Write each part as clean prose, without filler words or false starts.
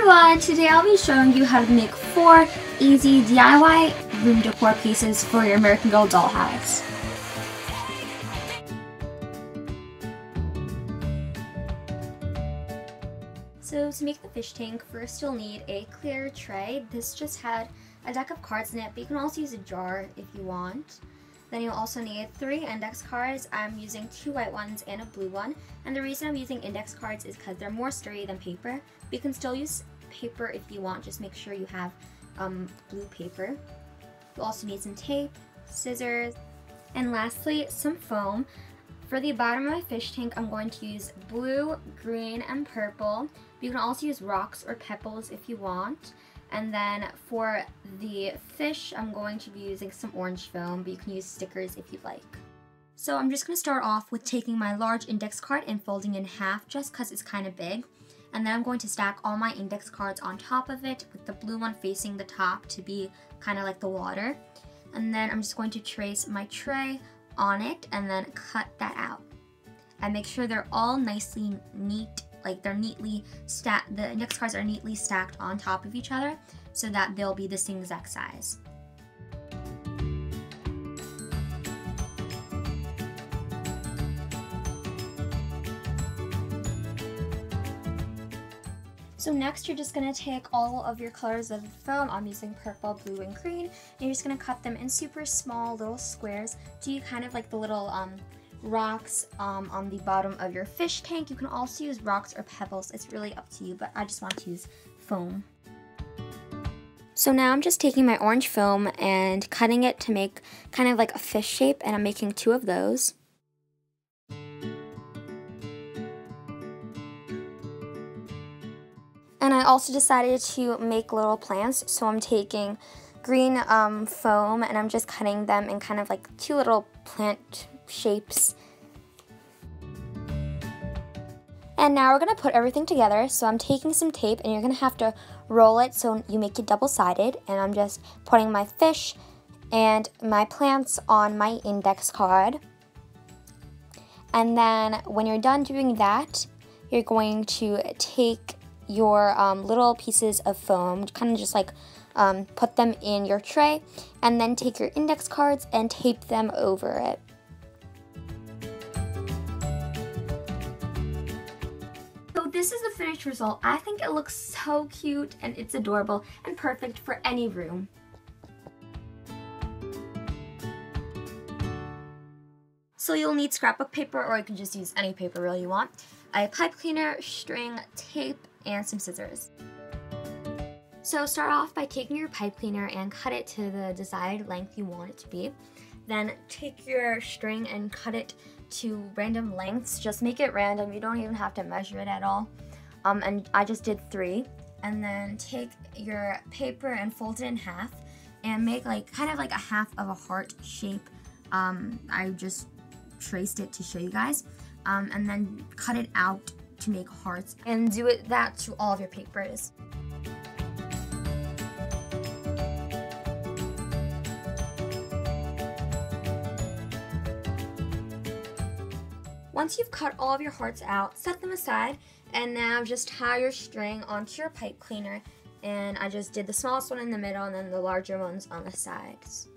everyone! Today I'll be showing you how to make 4 easy DIY room decor pieces for your American Girl dollhouse. So to make the fish tank, first you'll need a clear tray. This just had a deck of cards in it, but you can also use a jar if you want. Then you'll also need 3 index cards. I'm using 2 white ones and a blue one. And the reason I'm using index cards is because they're more sturdy than paper. But you can still use paper if you want, just make sure you have blue paper. You'll also need some tape, scissors, and lastly, some foam. For the bottom of my fish tank, I'm going to use blue, green, and purple. You can also use rocks or pebbles if you want. And then for the fish, I'm going to be using some orange foam, but you can use stickers if you'd like. So I'm just going to start off with taking my large index card and folding it in half just because it's kind of big. And then I'm going to stack all my index cards on top of it with the blue one facing the top to be kind of like the water. And then I'm just going to trace my tray on it and then cut that out. And make sure they're all nicely neat. Like they're neatly stacked, the index cards are neatly stacked on top of each other so that they'll be the same exact size. So next you're just going to take all of your colors of foam. I'm using purple, blue, and green. And you're just going to cut them in super small little squares. Do you kind of like the little rocks on the bottom of your fish tank. You can also use rocks or pebbles. It's really up to you, but I just want to use foam. So now I'm just taking my orange foam and cutting it to make kind of like a fish shape, and I'm making 2 of those. And I also decided to make little plants, so I'm taking green foam and I'm just cutting them in kind of like 2 little plant shapes. And now we're going to put everything together. So I'm taking some tape and you're going to have to roll it so you make it double-sided. And I'm just putting my fish and my plants on my index card. And then when you're done doing that, you're going to take your little pieces of foam, kind of just like put them in your tray, and then take your index cards and tape them over it. So this is the finished result. I think it looks so cute and it's adorable and perfect for any room. So you'll need scrapbook paper, or you can just use any paper really you want, a pipe cleaner, string, tape, and some scissors. So start off by taking your pipe cleaner and cut it to the desired length you want it to be. Then take your string and cut it to random lengths. Just make it random. You don't even have to measure it at all. And I just did 3. And then take your paper and fold it in half and make like kind of like a half of a heart shape. I just traced it to show you guys. And then cut it out to make hearts, and do that to all of your papers. Once you've cut all of your hearts out, set them aside, and now just tie your string onto your pipe cleaner. And I just did the smallest one in the middle and then the larger ones on the sides.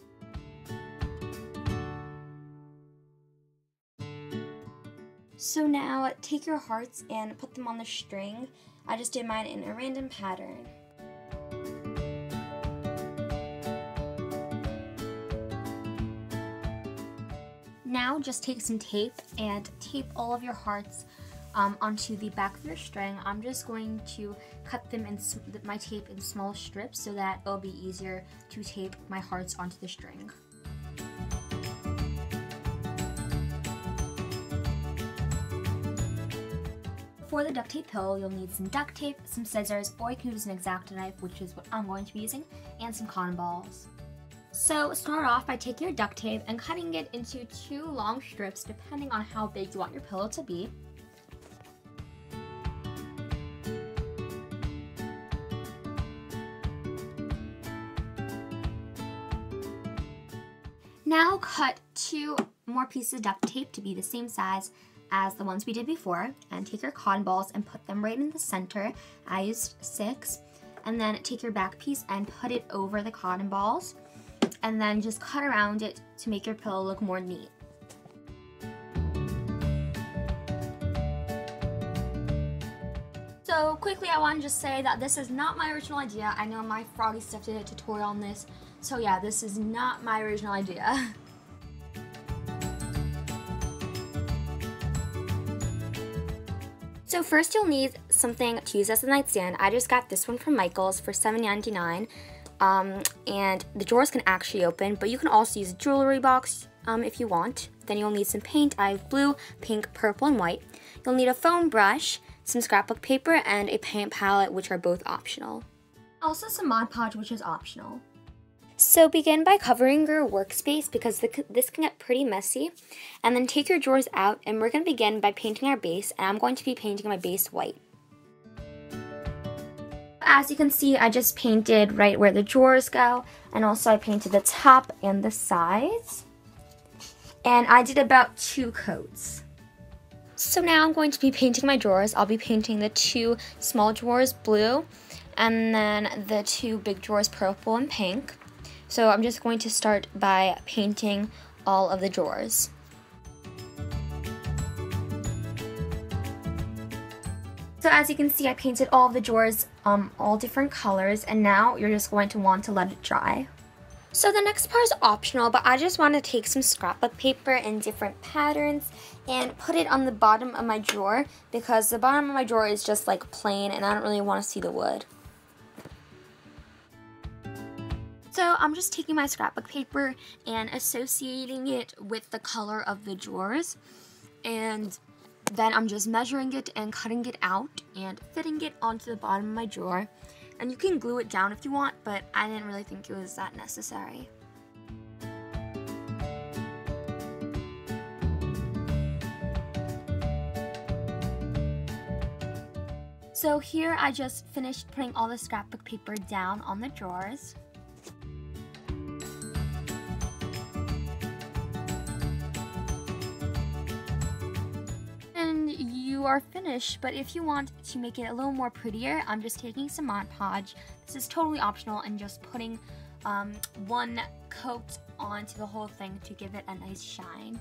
So now take your hearts and put them on the string. I just did mine in a random pattern. Now just take some tape and tape all of your hearts onto the back of your string. I'm just going to cut them in my tape in small strips so that it'll be easier to tape my hearts onto the string. For the duct tape hill, you'll need some duct tape, some scissors, or you can use an X-Acto knife, which is what I'm going to be using, and some cotton balls. So start off by taking your duct tape and cutting it into 2 long strips depending on how big you want your pillow to be. Now cut 2 more pieces of duct tape to be the same size as the ones we did before, and take your cotton balls and put them right in the center. I used 6. And then take your back piece and put it over the cotton balls, and then just cut around it to make your pillow look more neat. So quickly, I want to just say that this is not my original idea. I know my Froggy Stuff did a tutorial on this, so yeah, this is not my original idea. So first you'll need something to use as a nightstand. I just got this one from Michael's for $7.99, and the drawers can actually open, but you can also use a jewelry box if you want. Then you'll need some paint. I have blue, pink, purple, and white. You'll need a foam brush, some scrapbook paper, and a paint palette, which are both optional. Also some Mod Podge, which is optional. So begin by covering your workspace because this can get pretty messy. And then take your drawers out, and we're going to begin by painting our base, and I'm going to be painting my base white. As you can see, I just painted right where the drawers go, and also I painted the top and the sides. And I did about 2 coats. So now I'm going to be painting my drawers. I'll be painting the 2 small drawers blue, and then the 2 big drawers purple and pink. So I'm just going to start by painting all of the drawers. So as you can see, I painted all of the drawers all different colors, and now you're just going to want to let it dry. So the next part is optional, but I just want to take some scrapbook paper in different patterns and put it on the bottom of my drawer because the bottom of my drawer is just like plain and I don't really want to see the wood. So I'm just taking my scrapbook paper and associating it with the color of the drawers, and then I'm just measuring it and cutting it out and fitting it onto the bottom of my drawer. And you can glue it down if you want, but I didn't really think it was that necessary. So here I just finished putting all the scrapbook paper down on the drawers. You are finished, but if you want to make it a little more prettier, I'm just taking some Mod Podge. This is totally optional, and just putting 1 coat onto the whole thing to give it a nice shine.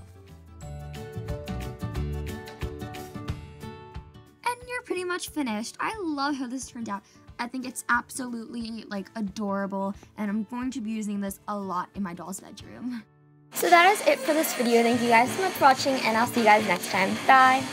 And you're pretty much finished. I love how this turned out. I think it's absolutely like adorable, and I'm going to be using this a lot in my doll's bedroom. So that is it for this video. Thank you guys so much for watching, and I'll see you guys next time. Bye!